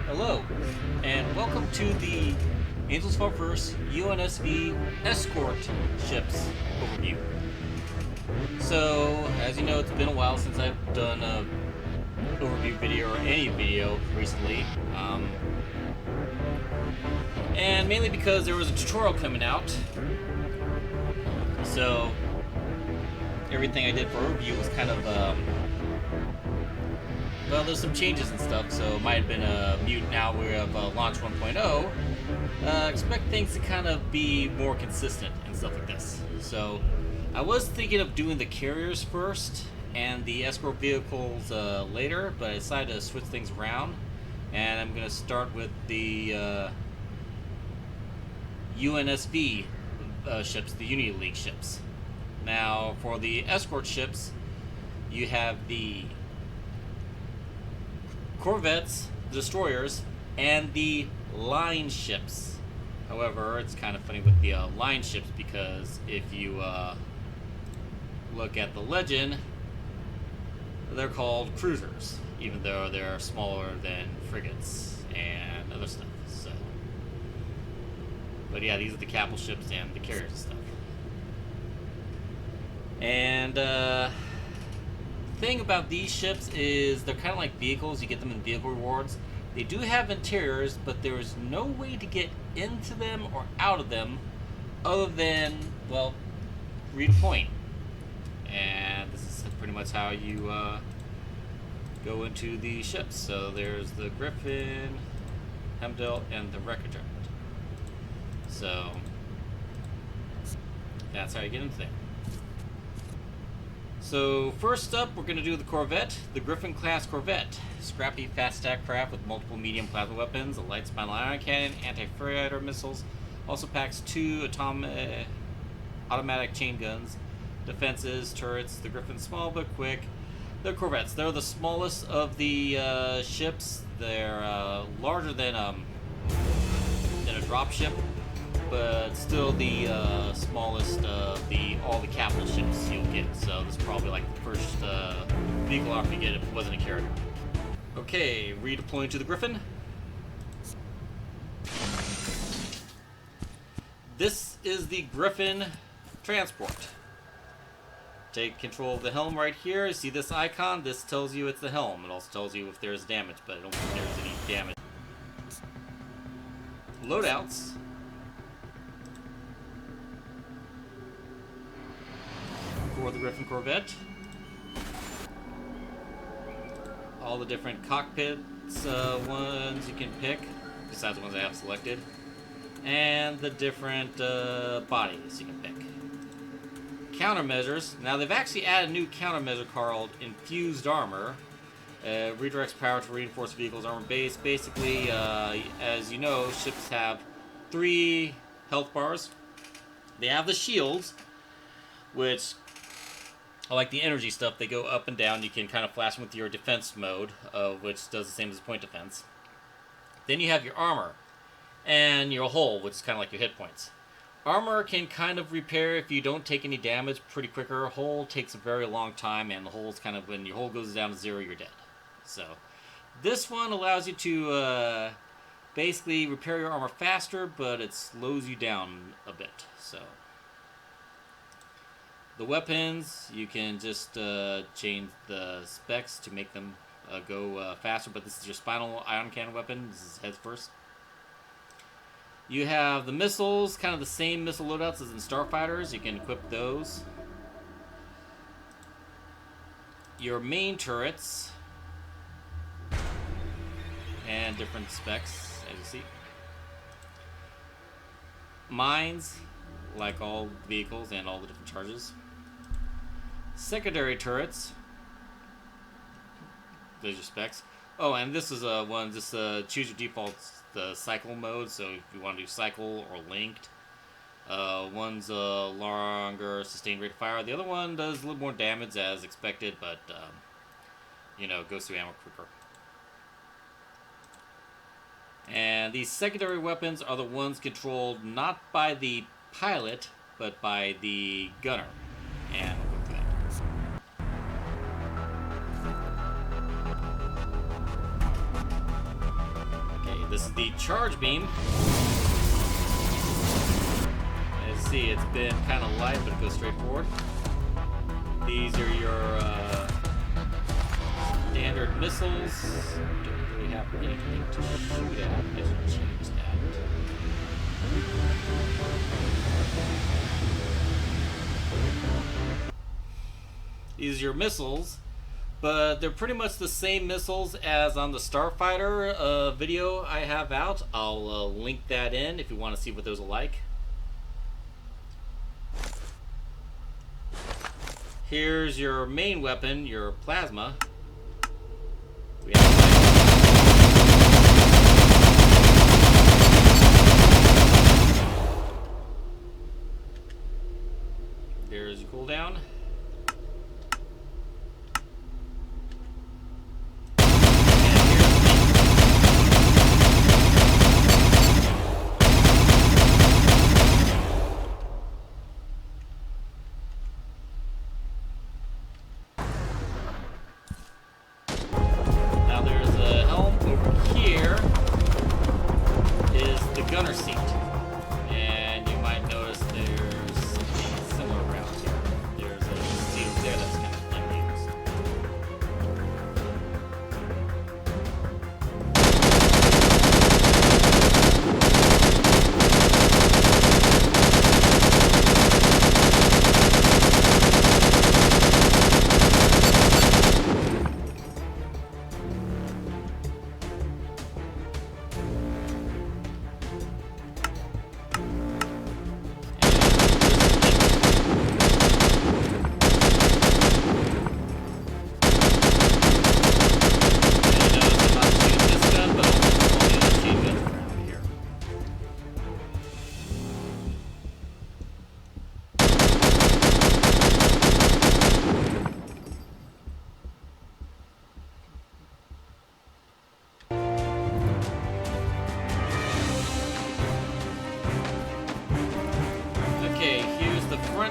Hello, and welcome to the Angels Fall First UNSV Escort ships overview. So, as you know, it's been a while since I've done a overview video or any video recently, and mainly because there was a tutorial coming out. So everything I did for overview was kind of well, there's some changes and stuff, so it might have been a mute. Now we have launch 1.0. Expect things to kind of be more consistent and stuff like this. So I was thinking of doing the carriers first and the escort vehicles later, but I decided to switch things around, and I'm going to start with the UNSV ships, the Unity League ships. Now, for the escort ships, you have the Corvettes, destroyers, and the line ships. However, it's kind of funny with the line ships, because if you look at the legend, they're called cruisers, even though they're smaller than frigates and other stuff. So, but yeah, these are the capital ships and the carriers and stuff. And thing about these ships is they're kind of like vehicles. You get them in vehicle rewards. They do have interiors, but there is no way to get into them or out of them other than, well, redeploying. And this is pretty much how you go into the ships. So there's the Griphon, Heimdall, and the Rejkhart. So that's how you get into there. So first up, we're going to do the Corvette, the Griphon class Corvette. Scrappy, fast-attack craft with multiple medium plasma weapons, a light spinal ion cannon, anti-ferritor missiles. Also packs 2 automatic chain guns, defenses, turrets. The Griphon's small but quick. They're Corvettes. They're the smallest of the ships. They're larger than a dropship, but still the smallest of all the capital ships you'll get. So this is probably like the first vehicle offer you get if it wasn't a carrier. Okay, redeploying to the Griphon. This is the Griphon transport. Take control of the helm right here. See this icon? This tells you it's the helm. It also tells you if there's damage, but I don't think there's any damage. Loadouts. For the Griphon Corvette. All the different cockpits ones you can pick, besides the ones I have selected. And the different bodies you can pick. Countermeasures. Now they've actually added a new countermeasure called Infused Armor. Redirects power to reinforce vehicles' armor base. Basically, as you know, ships have 3 health bars. They have the shields, which I like the energy stuff. They go up and down. You can kind of flash them with your defense mode, which does the same as point defense. Then you have your armor and your hull, which is kind of like your hit points. Armor can kind of repair if you don't take any damage pretty quicker. Hull takes a very long time, and the hull's kind of, when your hull goes down to 0, you're dead. So this one allows you to basically repair your armor faster, but it slows you down a bit. So the weapons, you can just change the specs to make them go faster, but this is your spinal ion cannon weapon. This is heads first. You have the missiles, kind of the same missile loadouts as in Starfighters. You can equip those. Your main turrets, and different specs, as you see. Mines, like all vehicles and all the different charges. Secondary turrets, those are specs. Oh, and this is one, just choose your default cycle mode, so if you want to do cycle or linked. One's a longer sustained rate of fire. The other one does a little more damage as expected, but you know, goes through ammo quicker. And these secondary weapons are the ones controlled not by the pilot, but by the gunner. And we'll go through that. this is the charge beam. As you see, it's been kind of light, but it goes straight forward. These are your standard missiles. Don't really have anything to shoot at. I should change that. These are your missiles, but they're pretty much the same missiles as on the Starfighter video I have out. I'll link that in if you want to see what those are like. Here's your main weapon, your plasma. We have there's your cooldown. Gunner seat, and you might notice there's something similar around here. There's a seat over there that's kind of unused.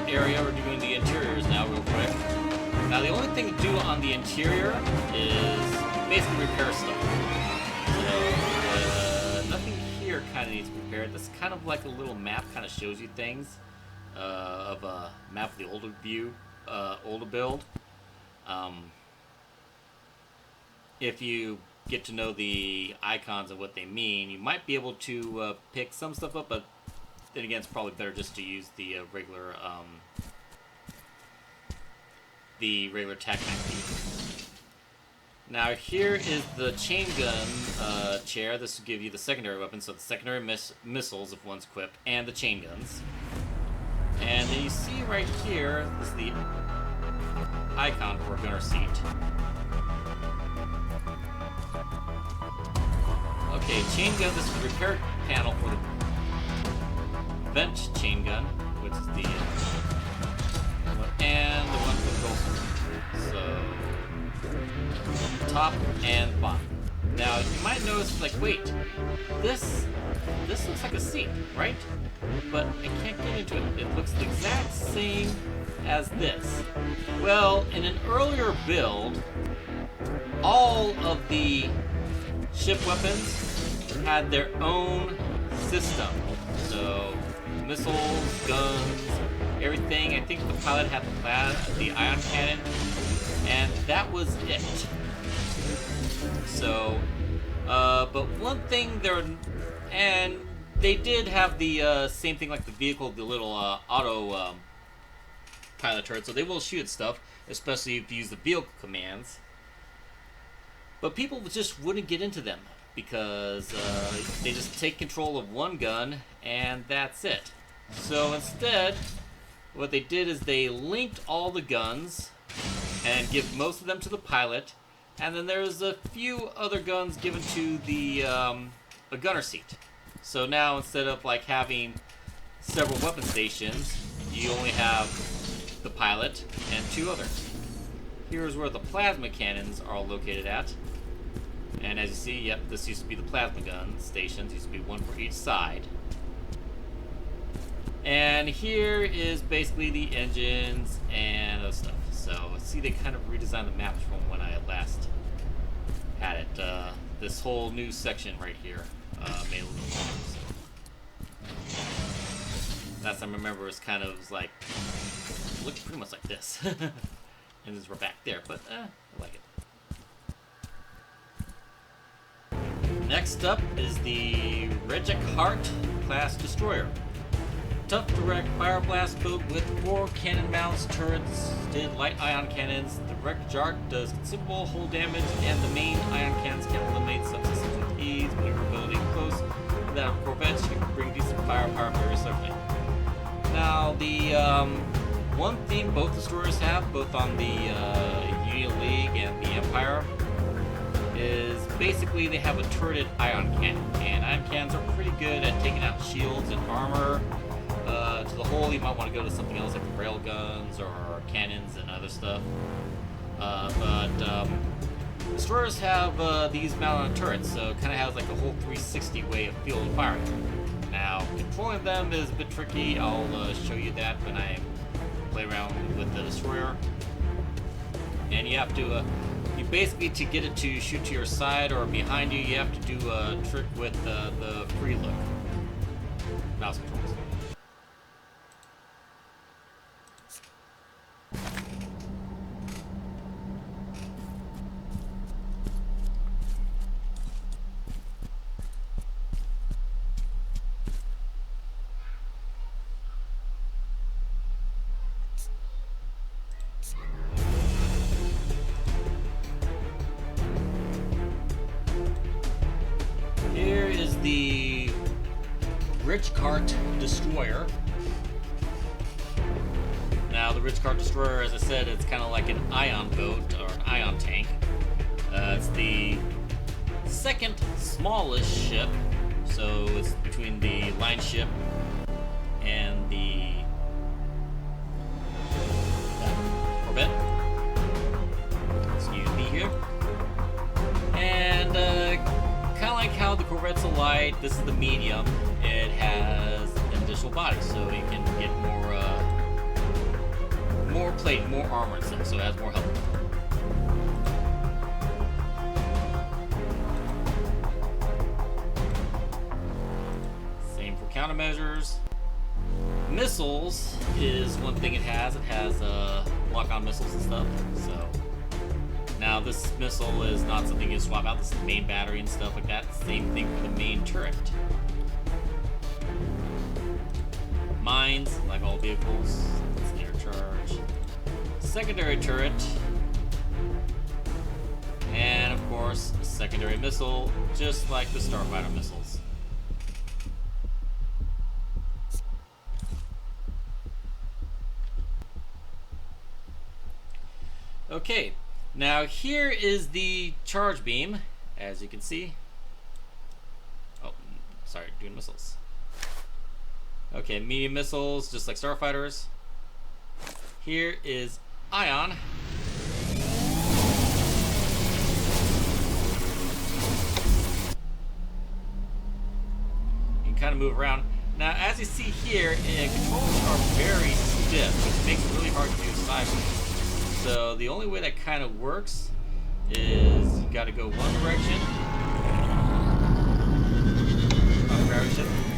Area. We're doing the interiors now real quick. Now the only thing to do on the interior is basically repair stuff. So nothing here kind of needs repaired. This is kind of like a little map, kind of shows you things of a map of the older view, older build. If you get to know the icons and what they mean, you might be able to pick some stuff up, but then again, it's probably better just to use the regular tac key. Now here is the chain gun chair. This will give you the secondary weapon, so the secondary missiles if one's equipped, and the chain guns. And then you see right here, this is the icon for a gunner seat. Okay, chain gun. This is the repair panel for the vent chain gun, which is the and the one for the gold. So top and bottom. Now you might notice, like, wait, this looks like a seat, right? But I can't get into it. It looks the exact same as this. Well, in an earlier build, all of the ship weapons had their own system. So missiles, guns, everything. I think the pilot had the ion cannon, and that was it. So, but one thing and they did have the same thing like the vehicle, the little auto pilot turret, so they will shoot at stuff, especially if you use the vehicle commands. But people just wouldn't get into them, because they just take control of one gun and that's it. So instead, what they did is they linked all the guns and give most of them to the pilot, and then there's a few other guns given to the a gunner seat. So now instead of like having several weapon stations, you only have the pilot and two others. Here's where the plasma cannons are located at. And as you see, yep, this used to be the plasma gun stations. Used to be one for each side. And here is basically the engines and other stuff. So, see, they kind of redesigned the maps from when I last had it. This whole new section right here. made a little longer. So. Last time I remember, it was kind of like looked pretty much like this, and we're back there. But I like it. Next up is the Rejkhart class destroyer. Tough direct fire blast boat with 4 cannon mounts, turrets, light ion cannons. The Rejkhart does considerable hull damage, and the main ion cannons can eliminate subsystems with ease. Maneuverability close. Without Corvettes, you can bring decent firepower very swiftly. Now, the one theme both destroyers have, both on the Union League and the Empire, is basically they have a turreted ion cannon, and ion cannons are pretty good at taking out shields and armor. To the whole, you might want to go to something else like rail guns or cannons and other stuff. But destroyers have these mounted on turrets, so it kind of has like a whole 360 way of field firing. Now, controlling them is a bit tricky. I'll show you that when I play around with the destroyer. And you have to, you basically, to get it to shoot to your side or behind you, you have to do a trick with the free look mouse controls. The Rejkhart destroyer. Now, the Rejkhart destroyer, as I said, it's kind of like an ion boat or an ion tank. It's the second smallest ship, so it's between the Lineship and the Corvette. Excuse me here. And kind of like how the Corvette's a light, this is the medium. It has an additional body, so you can get more plate, more armor and stuff, so it has more health. Same for countermeasures. Missiles is one thing it has. It has lock-on missiles and stuff, so. Now, this missile is not something you swap out. This is the main battery and stuff like that. Same thing for the main turret. Mines, like all vehicles, it's their charge. Secondary turret. And, of course, a secondary missile, just like the starfighter missiles. Okay. Now here is the charge beam, as you can see. Oh, sorry, doing missiles. Okay, medium missiles, just like starfighters. Here is ion. You can kind of move around. Now, as you see here, controls are very stiff, which makes it really hard to do sideways. So the only way that kind of works is you got to go one direction.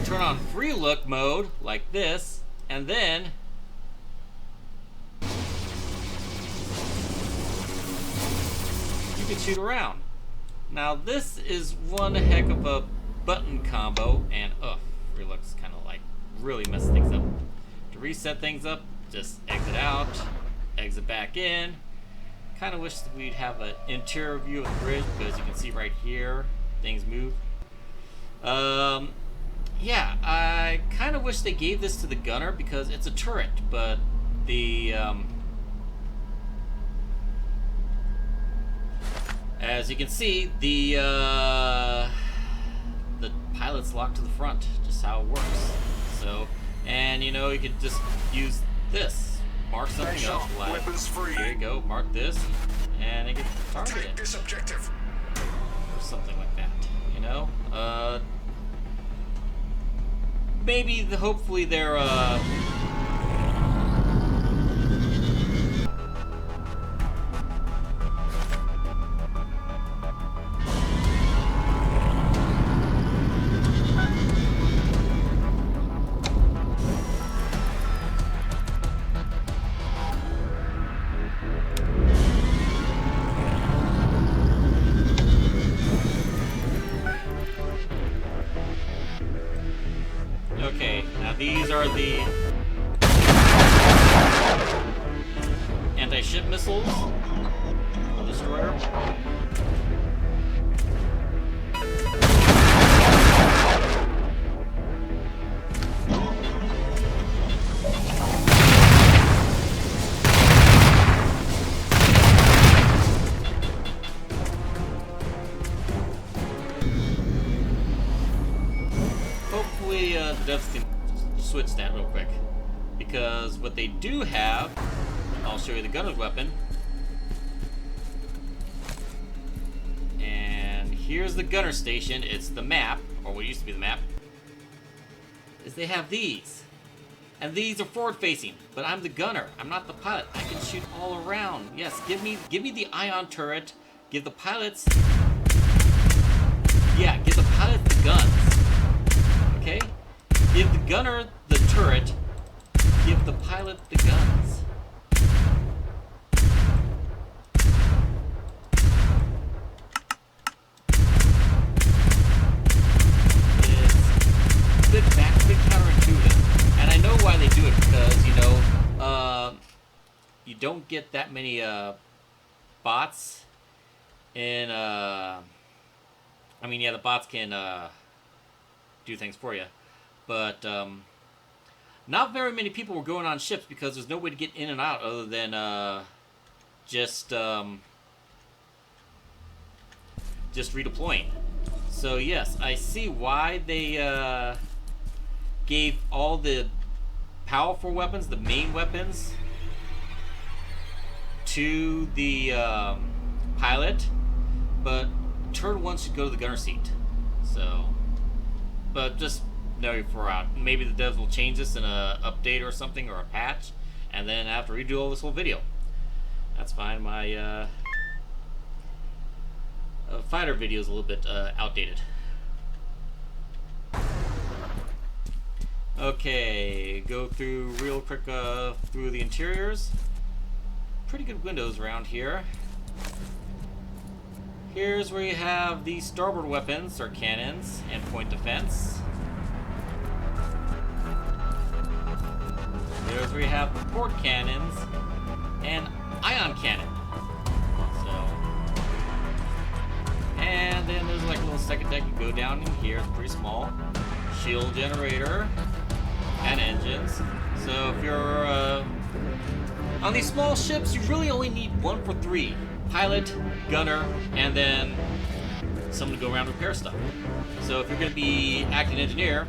Turn on free look mode like this, and then you can shoot around. Now this is one heck of a button combo, and free look's kind of like really messes things up. To reset things up, just exit out. Exit back in. Kind of wish that we'd have an interior view of the bridge, because you can see right here things move. Yeah, I kind of wish they gave this to the gunner, because it's a turret, but the as you can see, the pilot's locked to the front, just how it works. So, and you know, you could just use this. Mark something up, like, here you go, mark this, and it gets targeted. Take this objective. Or something like that, you know? Maybe, hopefully they're, these are the anti-ship missiles of the destroyer. Hopefully, the devs can switch that real quick, because what they do have, I'll show you the gunner's weapon. And here's the gunner station. It's the map, or what used to be the map. Is they have these. And these are forward facing, but I'm the gunner. I'm not the pilot. I can shoot all around. Yes, give me the ion turret. Give the pilots, yeah, give the pilots the guns. Okay? Give the gunner the turret. Give the pilot the guns. It's a bit counterintuitive. And I know why they do it, because, you know, you don't get that many bots in, I mean, yeah, the bots can do things for you, but not very many people were going on ships because there's no way to get in and out other than just redeploying. So yes, I see why they gave all the powerful weapons, the main weapons, to the pilot, but turn one should go to the gunner seat. So, but just know for out. Maybe the devs will change this in a update or something, or a patch, and then I have to redo all this whole video. That's fine. My fighter video is a little bit outdated. Okay, go through real quick through the interiors. Pretty good windows around here. Here's where you have the starboard weapons, or cannons, and point defense. There's where you have the port cannons and ion cannon. So, and then there's like a little second deck. You go down in here. It's pretty small. Shield generator and engines. So if you're on these small ships, you really only need 1 for 3. Pilot, gunner, and then someone to go around and repair stuff. So if you're going to be acting engineer,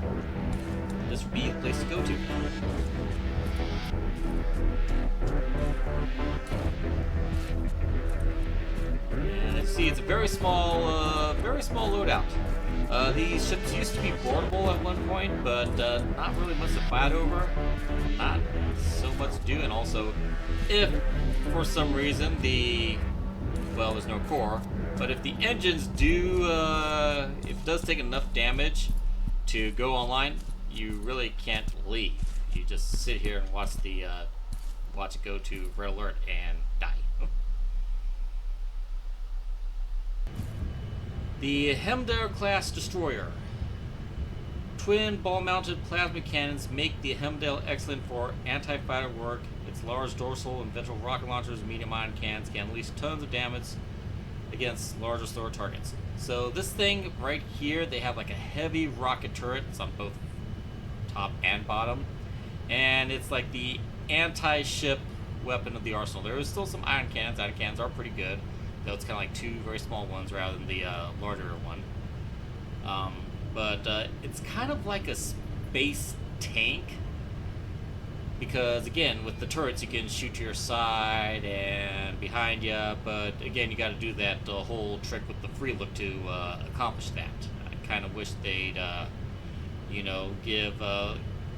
this would be the place to go to. And you see, it's a very small loadout. These ships used to be boardable at one point, but not really much to fight over. Not so much to do, and also, if for some reason well, there's no core, but if the engines do, if it does take enough damage to go online, you really can't leave. You just sit here and watch it go to red alert and die. The Heimdall class destroyer. Twin ball-mounted plasma cannons make the Heimdall excellent for anti-fighter work. Its large dorsal and ventral rocket launchers, medium ion cannons, can unleash tons of damage against larger, slower targets. So this thing right here, they have like a heavy rocket turret. It's on both top and bottom, and it's like the anti-ship weapon of the arsenal. There is still some ion cannons. Ion cannons are pretty good, though it's kind of like 2 very small ones rather than the larger one. But it's kind of like a space tank, because again, with the turrets you can shoot to your side and behind you, but again, you got to do that whole trick with the free look to accomplish that. I kind of wish they'd you know,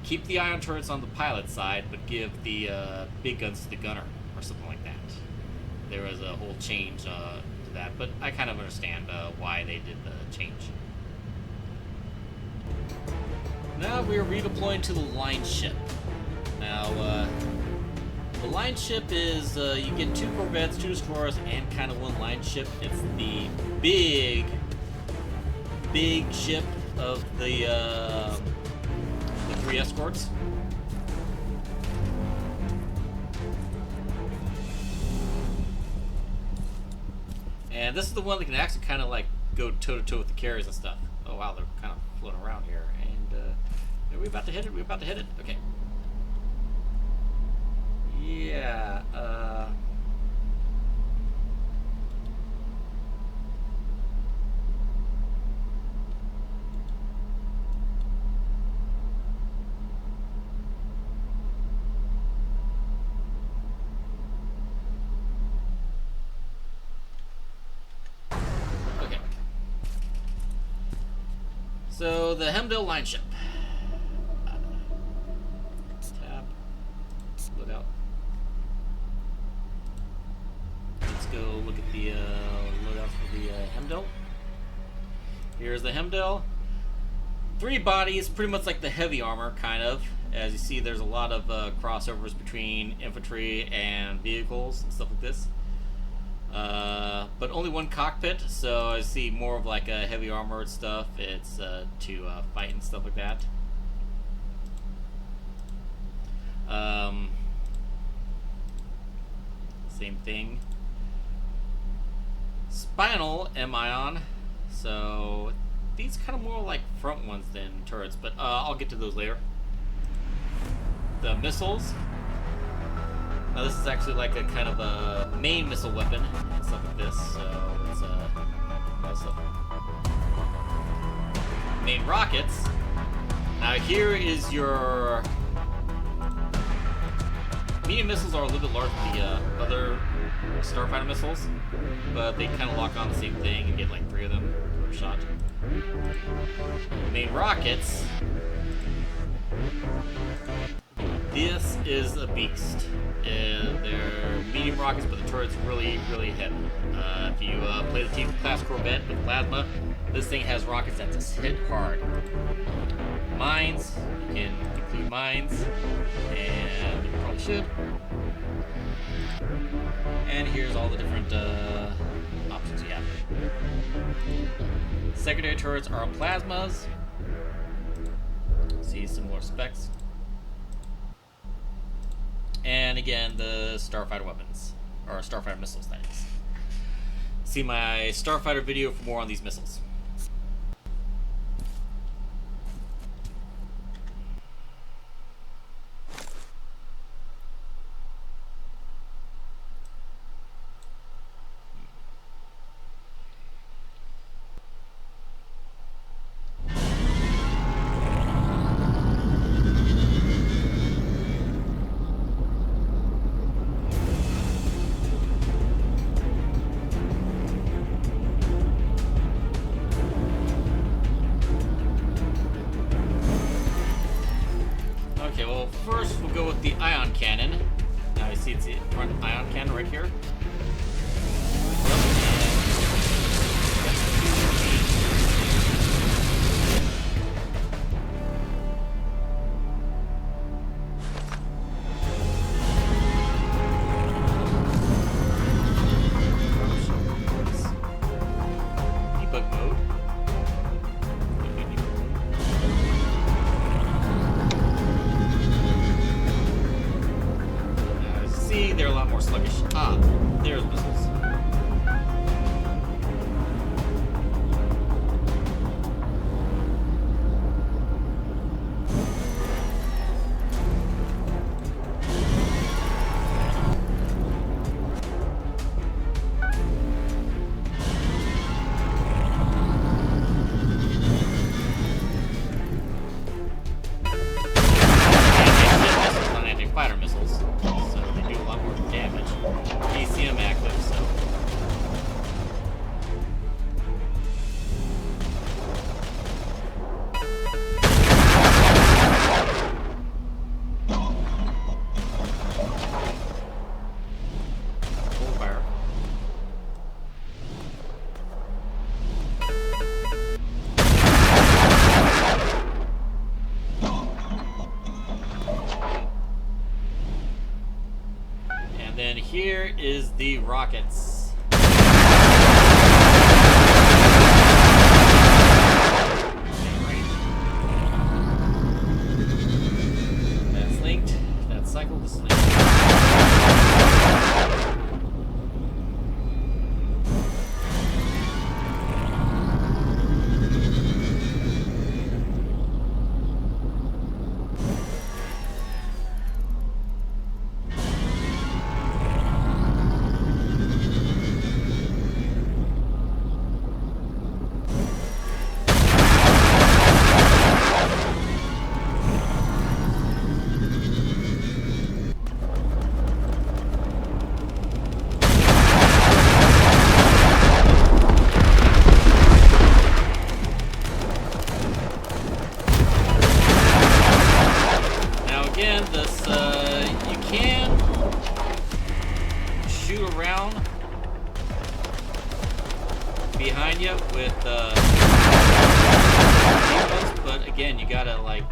keep the ion turrets on the pilot side, but give the big guns to the gunner or something like that. There was a whole change to that, but I kind of understand why they did the change. Now we're redeploying to the Lineship. Now, the Lineship is, you get 2 Corvettes, 2 Escorts, and kind of 1 Lineship. It's the big ship of the 3 escorts. And this is the one that can actually kind of like go toe-to-toe with the carriers and stuff. Oh wow, they're kind of floating around here. And are we about to hit it? Are we about to hit it? Okay. Yeah, okay. So, the Heimdall Lineship. Tab. Load out. Let's go look at the loadout for the Heimdall. Here's the Heimdall. 3 bodies, pretty much like the heavy armor, kind of. As you see, there's a lot of crossovers between infantry and vehicles and stuff like this. But only 1 cockpit, so I see more of like a heavy armored stuff. It's to fight and stuff like that. Same thing. Spinal M-ion, so these kind of more like front ones than turrets, but I'll get to those later. The missiles. Now this is actually like a kind of a main missile weapon and stuff like this, so it's that's main rockets. Now here is your medium missiles are a little bit larger than the other starfighter missiles, but they kind of lock on the same thing and get like 3 of them per shot. Main rockets. This is a beast. They're medium rockets, but the turret's really, really heavy. If you play the T-class Corvette with plasma, this thing has rockets that just hit hard. Mines, you can include mines, and you probably should. And here's all the different options you have. Secondary turrets are plasmas. See similar specs. And again, the starfighter weapons, or starfighter missiles, that is. See my starfighter video for more on these missiles. Okay, well, first we'll go with the ion cannon. Now you see it's the front ion cannon right here. Debug mode. They're a lot more sluggish. Ah, there's missiles. Anti-fighter missiles, so they do a lot more damage. You see them active, so. Full fire. Then here is the rockets. with but again, you gotta like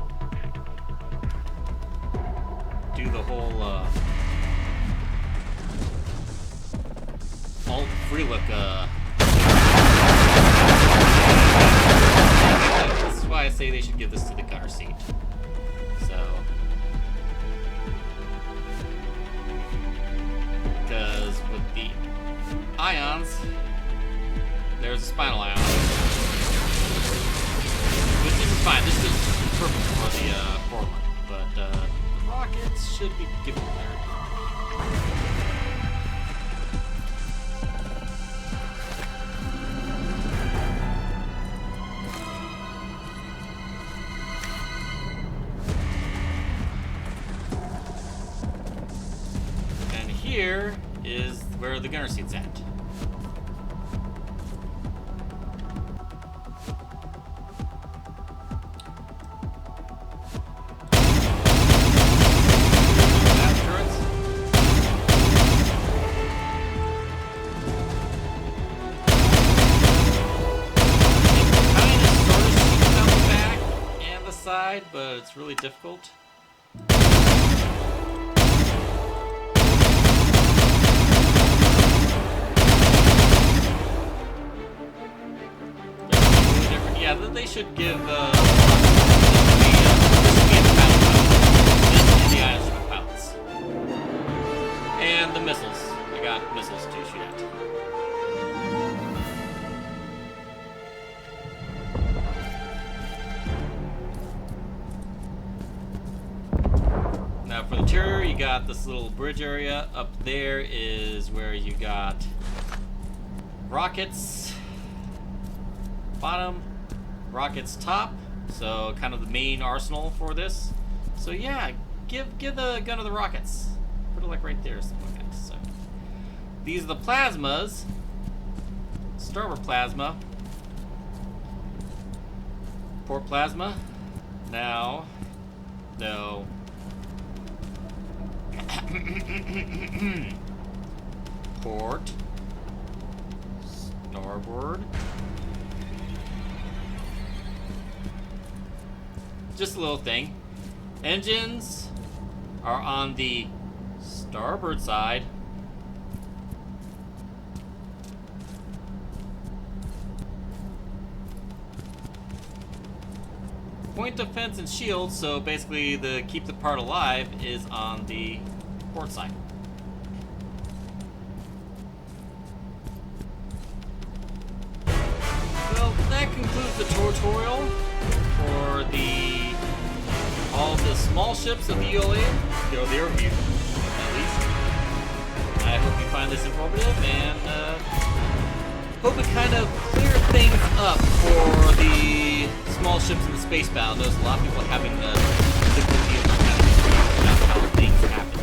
do the whole alt free look. This is why I say they should give this to the gunner seat. So, because with the ions, there's a spinal ion, which is fine. This is perfect for the forward, but the rockets should be given there. And here is where the gunner seat's at. But it's really difficult. Yeah, they should give the pilots and the missiles. I got missiles to shoot at. Now for the interior, you got this little bridge area. Up there is where you got rockets bottom, rockets top. So kind of the main arsenal for this. So yeah, give the gun of the rockets. Put it like right there, something like that. So these are the plasmas. Starboard plasma. Port plasma. Now, no. Port, starboard. Just a little thing. Engines are on the starboard side. Point defense and shield, so basically the keep the part alive is on the port side. Well, that concludes the tutorial for all the small ships of the ULA, or the overview, at least. I hope you find this informative, and hope it kind of cleared things up for the small ships in the space battle. There's a lot of people having difficulty about how things happen,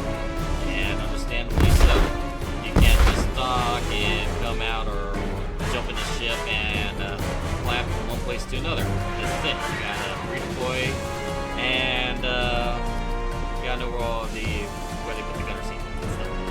and understandably so. You can't just dock and come out or jump in a ship and fly from one place to another. This is it. You gotta redeploy, and you gotta know where they put the gunner seat and stuff.